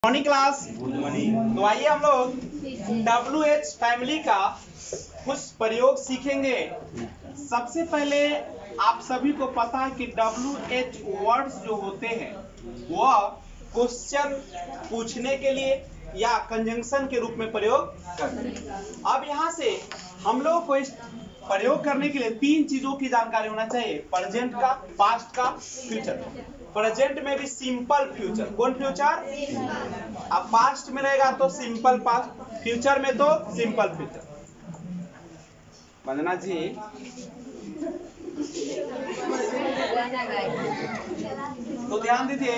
Morning class. तो आइए हम लोग WH फैमिली का कुछ प्रयोग सीखेंगे। सबसे पहले आप सभी को पता है कि WH वर्ड्स जो होते हैं वह क्वेश्चन पूछने के लिए या कंजंक्शन के रूप में प्रयोग करते हैं। अब यहाँ से हम लोग को इस प्रयोग करने के लिए तीन चीजों की जानकारी होना चाहिए: प्रेजेंट का, पास्ट का, फ्यूचर का। प्रेजेंट में भी सिंपल फ्यूचर, कौन फ्यूचर? अब पास्ट में रहेगा तो सिंपल पास्ट, फ्यूचर में तो सिंपल फ्यूचर। वंदना जी, तो ध्यान दीजिए,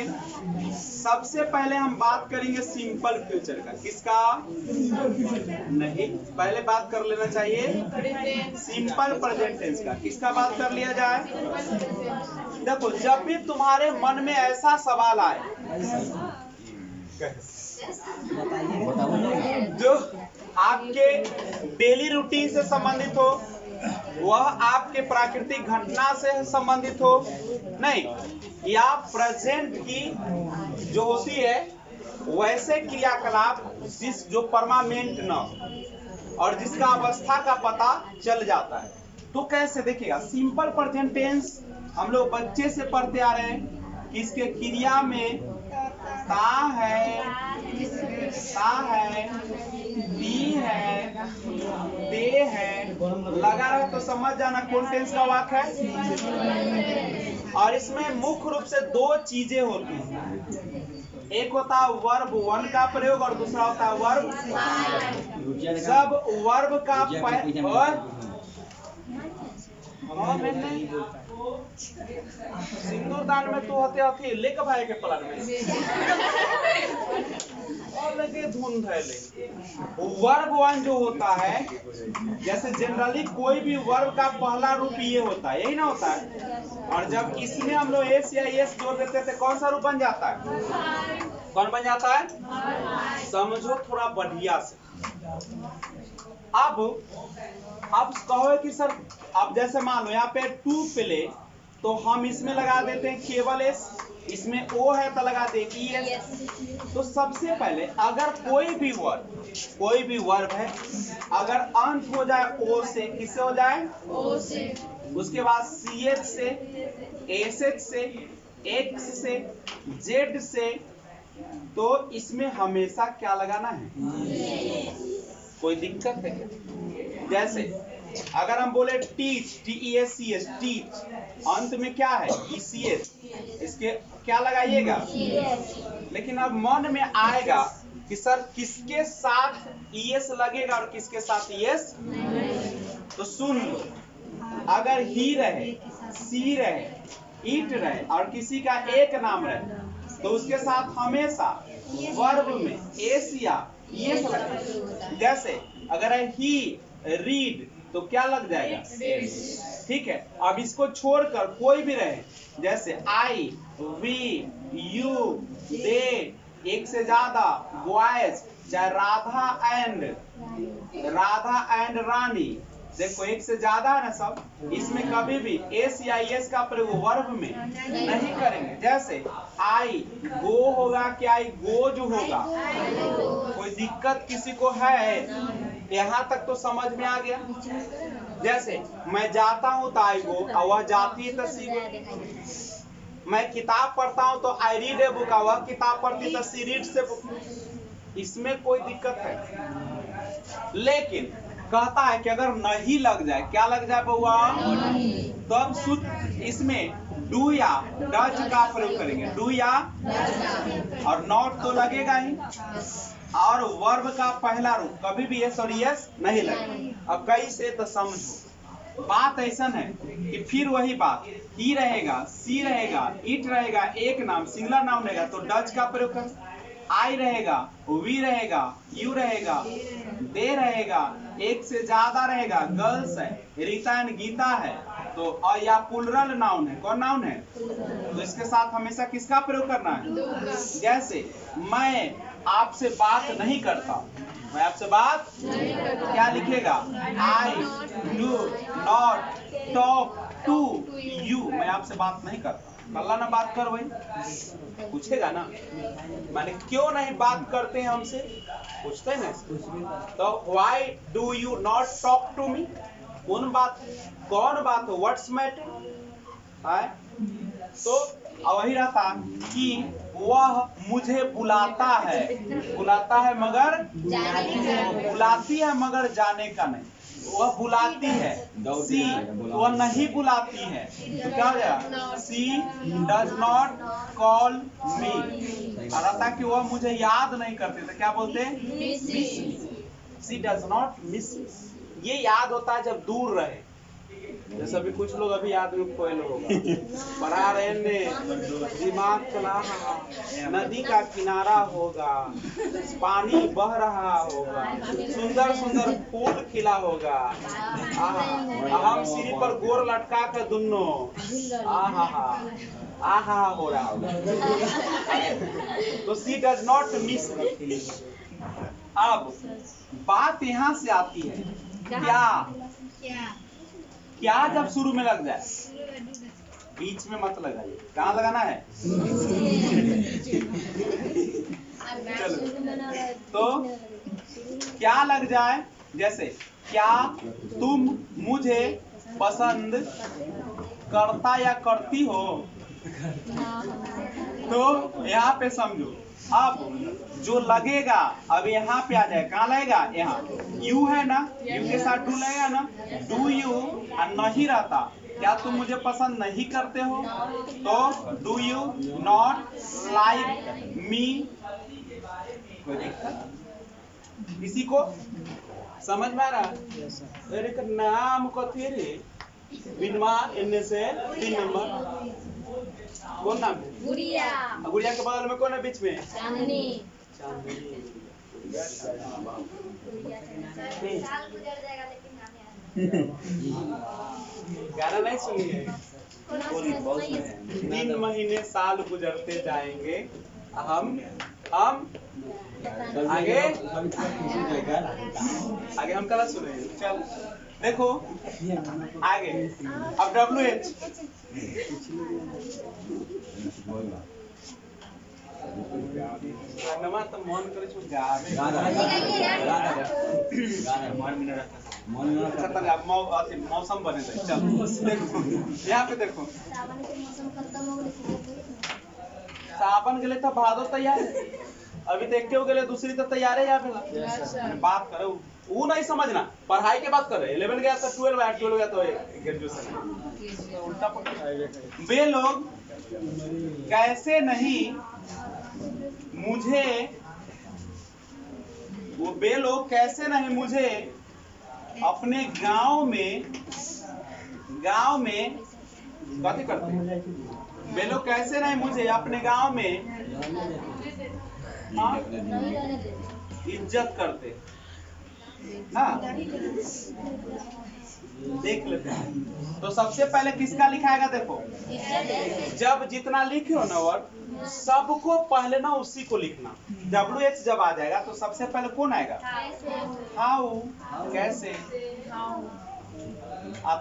सबसे पहले हम बात करेंगे सिंपल फ्यूचर का। किसका? नहीं, पहले बात कर लेना चाहिए सिंपल प्रेजेंट टेंस का। किसका बात कर लिया जाए? देखो, जब भी तुम्हारे मन में ऐसा सवाल आए जो आपके डेली रूटीन से संबंधित हो, वह आपके प्राकृतिक घटना से संबंधित हो, नहीं, या प्रेजेंट की जो होती है वैसे क्रियाकलाप जो परमानेंट न और जिसका अवस्था का पता चल जाता है, तो कैसे देखिएगा। सिंपल प्रेजेंट टेंस हम लोग बच्चे से पढ़ते आ रहे हैं कि इसके क्रिया में ता है, दी है, दे है, लगा रहे तो समझ जाना कौन टेंस का वाक्य है। और इसमें मुख्य रूप से दो चीजें होती हैं, एक होता है वर्ब वन का प्रयोग और दूसरा होता है वर्ब। सब वर्ब का सिंदूरदान में तो होते होते लेके भाई के पलट में और लगे धुंध है। वर्ब वन जो होता है, जैसे जनरली कोई भी वर्ब का पहला रूप ये होता है, यही ना होता है, और जब इसमें हम लोग एस या एस जोड़ देते थे कौन सा रूप बन जाता है? कौन बन जाता है? समझो थोड़ा बढ़िया से। अब कहो कि सर, अब जैसे मान लो यहाँ पे टू प्ले, तो हम इसमें लगा देते हैं केवल एस, इसमें ओ है तो लगा दे एस। तो सबसे पहले अगर कोई भी वर्ब है, अगर अंत हो जाए ओ से, किससे हो जाए? ओ से, उसके बाद CH से, SH से, X से, Z से, तो इसमें हमेशा क्या लगाना है? कोई दिक्कत है क्या? जैसे अगर हम बोले टीच, TEACH, टीच, अंत में क्या है? ECH, इसके क्या लगाइएगा? लेकिन अब मन में आएगा कि सर किसके साथ ES लगेगा और किसके साथ ES? तो सुन लो, अगर ही रहे, सी रहे, इट रहे और किसी का एक नाम रहे, तो उसके साथ हमेशा वर्ब में एस या ES लगेगा। जैसे अगर है ही रीड, तो क्या लग जाएगा? ठीक है। अब इसको छोड़कर कोई भी रहे, जैसे आई, वी, यू, दे, एक से ज्यादा, बॉयज, चाहे राधा एंड रानी, देखो एक से ज्यादा है ना सब, इसमें कभी भी एस या एस का प्रयोग वर्ब में नहीं करेंगे। जैसे आई गो होगा कि आई गो जो होगा? कोई दिक्कत किसी को है? यहाँ तक तो समझ में आ गया। जैसे मैं जाता हूँ तो आई गो, और वह जाती है तो सी गो। मैं किताब पढ़ता हूँ तो आई रीड ए बुक, और वह किताब पढ़ती तो सी रीड्स ए बुक। इसमें कोई दिक्कत है, लेकिन कहता है कि अगर नहीं लग जाए, क्या लग जाए बउआ? तो अब शुद्ध इसमें डू या डज का प्रयोग करेंगे, डू या, और नॉट तो लगेगा ही, और वर्ब का पहला रूप कभी भी एस और एस नहीं लगेगा। अब कैसे? तो समझो, बात ऐसा है कि फिर वही बात, ही रहेगा, सी रहेगा, इट रहेगा, एक नाम सिंगुलर नाउन रहेगा तो डज का प्रयोग कर, आई रहेगा, वी रहेगा, यू रहेगा, दे रहेगा, एक से ज्यादा रहेगा, गर्ल्स है, रीता एंड गीता है, तो और या प्लुरल नाउन है, कौन नाउन है? तो इसके साथ हमेशा किसका प्रयोग करना है? जैसे मैं आपसे बात नहीं करता, मैं आपसे बात तो क्या लिखेगा? I do not talk to you, मैं आपसे बात नहीं करता। कल्ला ना बात कर भाई, पूछेगा ना, माने क्यों नहीं बात करते हैं हमसे, पूछते हैं ना। तो why do you not talk to me, कौन बात हो, व्हाट्स मैटर है। तो वही रहता कि वह मुझे बुलाता है मगर बुलाती है मगर जाने का नहीं, वह बुलाती है, सी वह नहीं बुलाती है, तो क्या हो जाएगा, सी डज नॉट कॉल मी। रहता कि वह मुझे याद नहीं करते, तो क्या बोलते हैं, miss, she does not miss. ये याद होता है जब दूर रहे, जैसे अभी कुछ लोग अभी याद में खोए होगा, पढ़ा रहे ने, दिमाग चला रहा, नदी का किनारा होगा, पानी बह रहा होगा, सुंदर सुंदर फूल खिला होगा, हम सीढ़ी पर गोर लटका कर दुन्नो आहा हो रहा होगा। तो सी डज नॉट मिस। अब बात यहाँ से आती है, क्या जब शुरू में लग जाए, बीच में मत लगाइए, कहाँ लगाना है। चलो, तो क्या लग जाए, जैसे क्या तुम मुझे पसंद करता या करती हो, तो यहाँ पे समझो, अब जो लगेगा अब यहाँ पे आ जाए, कहाँ लगेगा, यहाँ यू है ना, यू के साथ डू लगेगा ना, डू यू नहीं रहता, क्या तुम मुझे पसंद नहीं करते हो, तो do you not like me. किसी को समझ में आ रहा, अरे का नाम कथी रे, बिनवा इनने से 3 नंबर, कौन नाम है, गुड़िया, गुड़िया के बगल में कौन है, बीच में चांदनी, गाना नहीं सुनी है, 3 महीने साल गुजरते जाएंगे, हम आगे हम कल सुने, चल देखो आगे। अब WH तो मन करे छो मौसम बने थे, चल देखो यहाँ पे देखो, सावन के लिए तो भादो तैयार है, अभी देखते हो गए दूसरी तो तैयार है, यहाँ पे बात करो, वो नहीं समझना, पढ़ाई के बात करे, 11 गया तो 12 आया, 12 गया तो ग्रेजुएशन, उल्टा पकड़। वे लोग कैसे नहीं मुझे, वे लोग कैसे नहीं मुझे अपने गांव में कथी करते हैं, वे लोग कैसे नहीं मुझे अपने गांव में इज्जत करते ना, देख लेते हैं। तो सबसे पहले किसका लिखाएगा, देखो जब जितना लिखे हो ना वर्ड, सबको पहले ना उसी को लिखना। WH जब आ जाएगा तो सबसे पहले कौन आएगा, हाउ, कैसे,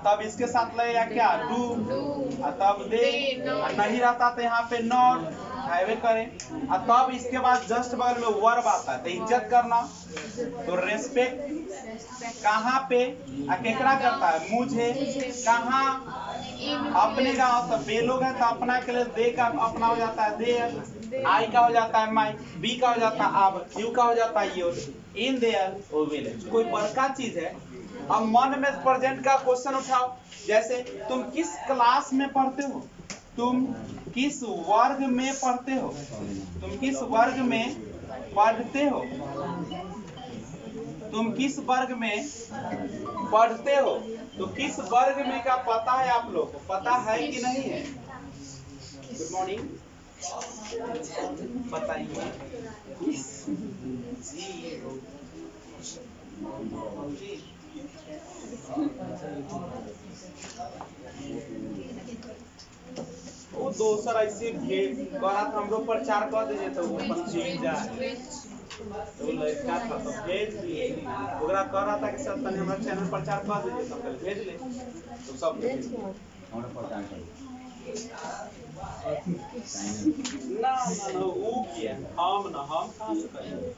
तब इसके साथ लगेगा क्या, डू, तब दे, नहीं रहता तो यहाँ पे नॉट हाईवे करें, तब इसके बाद जस्ट बगल में वर्ब आता है, तो इज्जत करना, तो रेस्पेक्ट कहाँ पे केकरा करता है, मुझे, कहाँ, अपने गाँव, तो बे लोग है तो अपना के लिए दे का अपना हो जाता है देयर, आई का हो जाता है माई, बी का हो जाता है अब, यू का हो जाता है your, in there O will, कोई बड़का चीज है। अब मन में प्रेजेंट का क्वेश्चन उठाओ, जैसे तुम किस क्लास में पढ़ते हो, तुम किस वर्ग में पढ़ते हो, तुम किस वर्ग में पढ़ते हो, तुम किस वर्ग में पढ़ते हो, तो किस वर्ग में का पता है, आप लोग को पता है कि नहीं है। गुड मॉर्निंग, बताइए वो दोसर ऐसे भेज करा था, हमरो प्रचार कर दे तो वो पंचील जा तो लड़का था तो भेज दिए, ओकरा कह रहा था कि सब तने हमारे चैनल प्रचार कर दीजिए, तो कल भेज ले, तो सब हमरा प्रचार कर ना वो किया हम ना हम कहाँ से करेंगे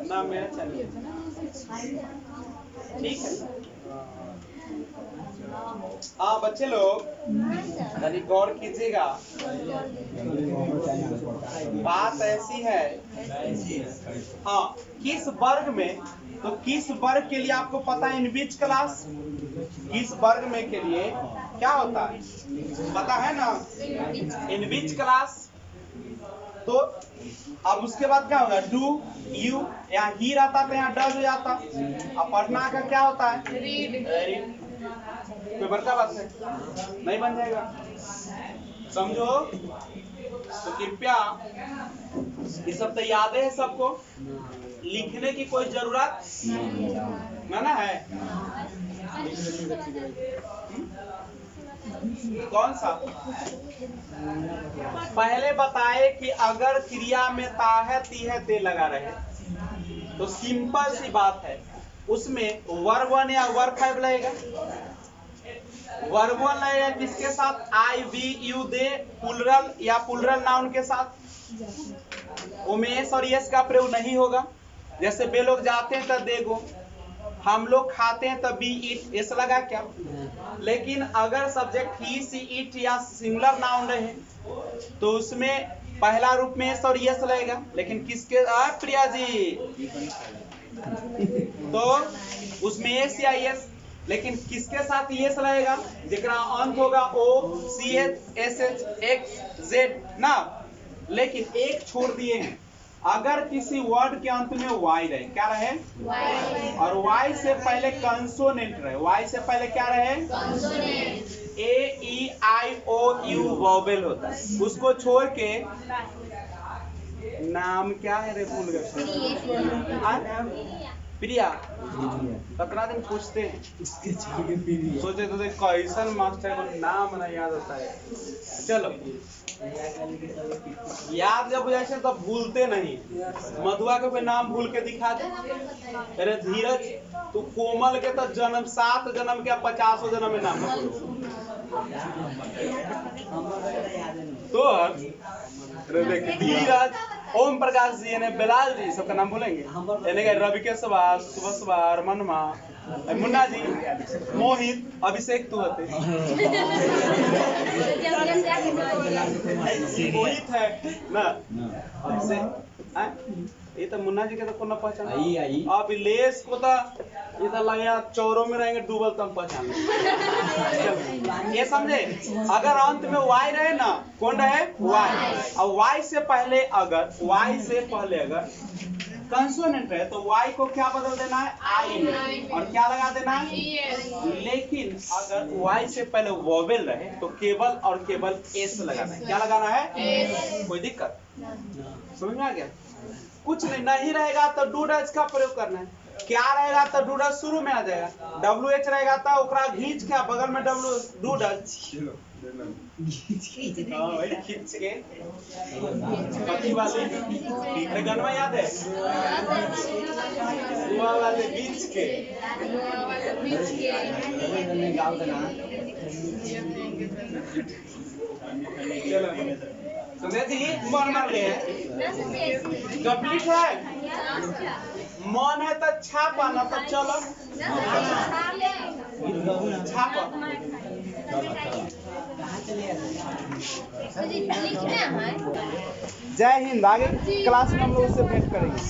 ना मेरा चलिए ठीक है। हाँ बच्चे लोग यानी गौर कीजिएगा, बात ऐसी है। हाँ किस वर्ग में, तो किस वर्ग के लिए आपको पता है इन बीच क्लास, किस वर्ग में के लिए क्या होता है पता है ना, इन बीच क्लास। तो अब उसके बाद क्या होगा, डू यू, यहाँ ही रहता तो यहाँ डज हो जाता। अब पढ़ना का क्या होता है, रीड। कोई बड़का बात है नहीं, बन जाएगा समझो। तो कृपया ये सब तो याद है सबको, लिखने की कोई जरूरत ना है। कौन सा पहले बताए कि अगर क्रिया में ता है ती है ते लगा रहे तो सिंपल सी बात है, उसमें वर्ब 1 या वर्ब 5 लगेगा। वर्ब 1 लगेगा किसके साथ, आई वी यू दे, प्लुरल या प्लुरल नाउन के साथ। उमेश और यस का प्रयोग नहीं होगा। जैसे वे लोग जाते हैं तब दे गो, हम लोग खाते हैं तब बी इट, ऐसा लगा क्या। लेकिन अगर सब्जेक्ट ही सी इट या सिंगुलर नाउन रहे तो उसमें पहला रूप में एस और यस लगेगा। लेकिन किसके प्रिया जी, तो उसमें एस या यस, लेकिन किसके साथ यस लगेगा, जिसका अंत होगा O C H S H X Z ना। लेकिन एक छोड़ दिए हैं, अगर किसी वर्ड के अंत में वाई रहे, क्या रहे y, और वाई से पहले कंसोनेंट रहे, वाई से पहले क्या रहे consonant, A E I O U vowel होता है। उसको छोड़ के नाम क्या है रे, भूल गए, प्रिया। कितना दिन पूछते हैं, सोचे तो कैसन मास्टर को नाम ना याद होता है। चलो याद जब जैसे तो भूलते नहीं। मधुआ के कोई नाम भूल के दिखा दे। अरे धीरज तू कोमल के तो जन्म 7 जन्म के 50 जन्म में नाम तो धीरज, ओम प्रकाश जी ने बेलाल जी सबका नाम बोलेंगे, रवि सवार, सुबह सवार, मनमा, मुन्ना जी, मोहित, अभिषेक तू होते मोहित है ना, अभिषेक ये तो मुन्ना जी के तो कोनो पहचान अब लेस को तो ये तो लगा चौरों में रहेंगे डूबल तो हम पहचान ये समझे। अगर अंत में वाई रहे ना, कौन रहे वाई, और वाई से पहले अगर कंसोनेंट है तो वाई को क्या बदल देना है आई में, और क्या लगा देना है। लेकिन अगर वाई से पहले वोवेल रहे तो केवल और केवल एस लगाना है। क्या लगाना है, कोई दिक्कत समझ में आ गया। कुछ नहीं रहेगा तो डू डज का प्रयोग करना है। क्या रहेगा तो डू डज शुरू में आ जाएगा, डब्ल्यू एच रहेगा तो ओकरा घींच के बगल में डब्ल्यू डू डज खींच के पति वाले गनवा याद है, दुआ वाले बीच के चलो सुने जी मन मार ले कंप्लीट है, मन है तो छापा ना तो चलो छापा। जय हिंद। आगे क्लास में हम लोग उससे भेंट करेंगे।